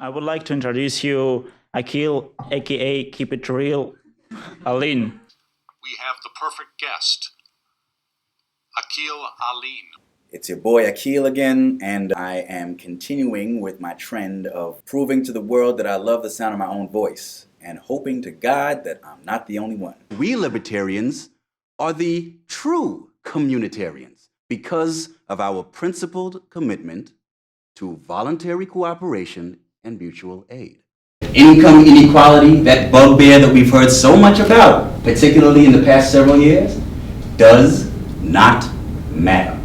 I would like to introduce you Akil, aka Keep It Real, Alleyne. We have the perfect guest, Akil Alleyne. It's your boy Akil again, and I am continuing with my trend of proving to the world that I love the sound of my own voice and hoping to God that I'm not the only one. We libertarians are the true communitarians because of our principled commitment to voluntary cooperation and mutual aid. Income inequality, that bugbear that we've heard so much about, particularly in the past several years, does not matter.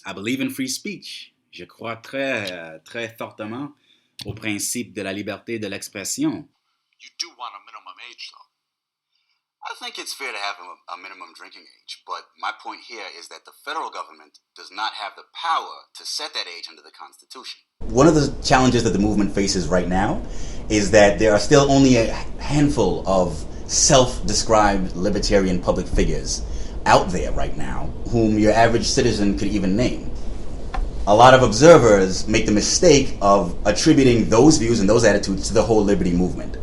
I believe in free speech. Je crois très fortement au principe de la liberté de l'expression. You do want a minimum age, though. I think it's fair to have a minimum drinking age, but my point here is that the federal government does not have the power to set that age under the Constitution. One of the challenges that the movement faces right now is that there are still only a handful of self-described libertarian public figures out there right now whom your average citizen could even name. A lot of observers make the mistake of attributing those views and those attitudes to the whole liberty movement.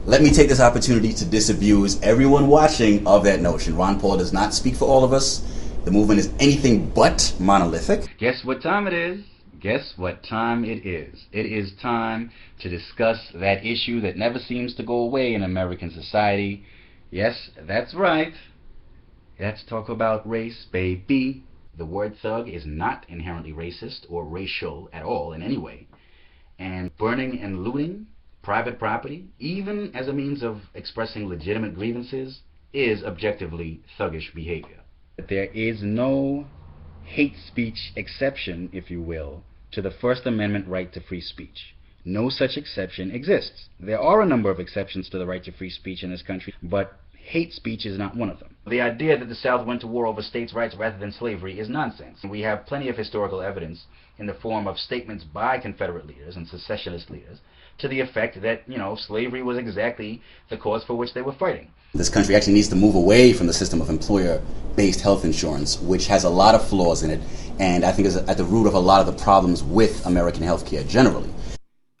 Let me take this opportunity to disabuse everyone watching of that notion. Ron Paul does not speak for all of us. The movement is anything but monolithic. Guess what time it is? Guess what time it is? It is time to discuss that issue that never seems to go away in American society. Yes, that's right. Let's talk about race, baby. The word thug is not inherently racist or racial at all in any way. And burning and looting private property, even as a means of expressing legitimate grievances, is objectively thuggish behavior. There is no hate speech exception, if you will, to the First Amendment right to free speech. No such exception exists. There are a number of exceptions to the right to free speech in this country, but hate speech is not one of them. The idea that the South went to war over states' rights rather than slavery is nonsense. We have plenty of historical evidence in the form of statements by Confederate leaders and secessionist leaders to the effect that, slavery was exactly the cause for which they were fighting. This country actually needs to move away from the system of employer-based health insurance, which has a lot of flaws in it, and I think is at the root of a lot of the problems with American healthcare generally.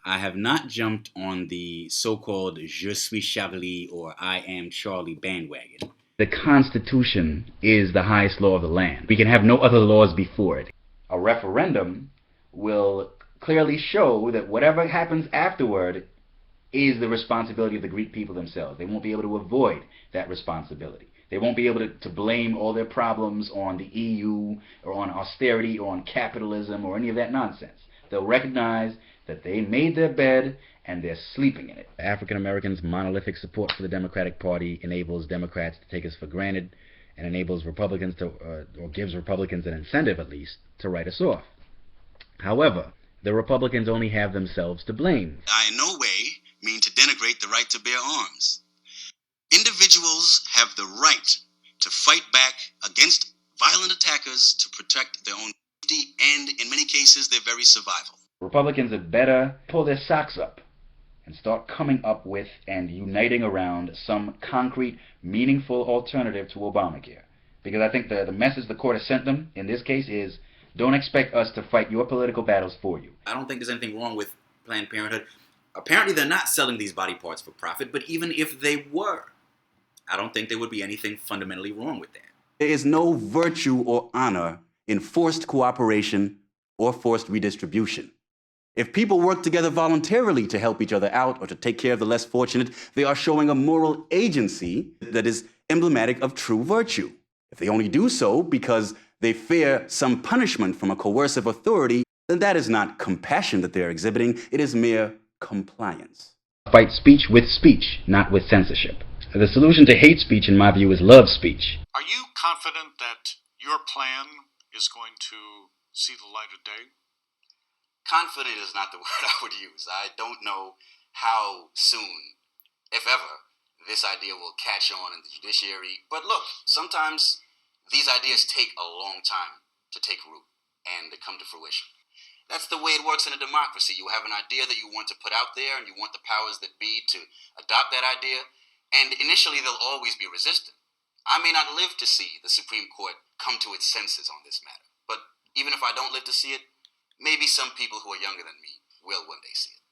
I have not jumped on the so-called Je suis Charlie or I am Charlie bandwagon. The Constitution is the highest law of the land. We can have no other laws before it. A referendum will clearly show that whatever happens afterward is the responsibility of the Greek people themselves. They won't be able to avoid that responsibility. They won't be able to blame all their problems on the EU or on austerity or on capitalism or any of that nonsense. They'll recognize that they made their bed and they're sleeping in it. African Americans' monolithic support for the Democratic Party enables Democrats to take us for granted and enables Republicans to, or gives Republicans an incentive at least, to write us off. However, the Republicans only have themselves to blame. I in no way mean to denigrate the right to bear arms. Individuals have the right to fight back against violent attackers to protect their own safety and, in many cases, their very survival. Republicans had better pull their socks up and start coming up with and uniting around some concrete, meaningful alternative to Obamacare. Because I think the message the court has sent them in this case is, don't expect us to fight your political battles for you. I don't think there's anything wrong with Planned Parenthood. Apparently they're not selling these body parts for profit, but even if they were, I don't think there would be anything fundamentally wrong with that. There is no virtue or honor in forced cooperation or forced redistribution. If people work together voluntarily to help each other out or to take care of the less fortunate, they are showing a moral agency that is emblematic of true virtue. If they only do so because they fear some punishment from a coercive authority, then that is not compassion that they are exhibiting, it is mere compliance. Fight speech with speech, not with censorship. The solution to hate speech, in my view, is love speech. Are you confident that your plan is going to see the light of day? Confident is not the word I would use. I don't know how soon, if ever, this idea will catch on in the judiciary. But look, sometimes these ideas take a long time to take root and to come to fruition. That's the way it works in a democracy. You have an idea that you want to put out there and you want the powers that be to adopt that idea. And initially they'll always be resistant. I may not live to see the Supreme Court come to its senses on this matter. But even if I don't live to see it, maybe some people who are younger than me will one day see it.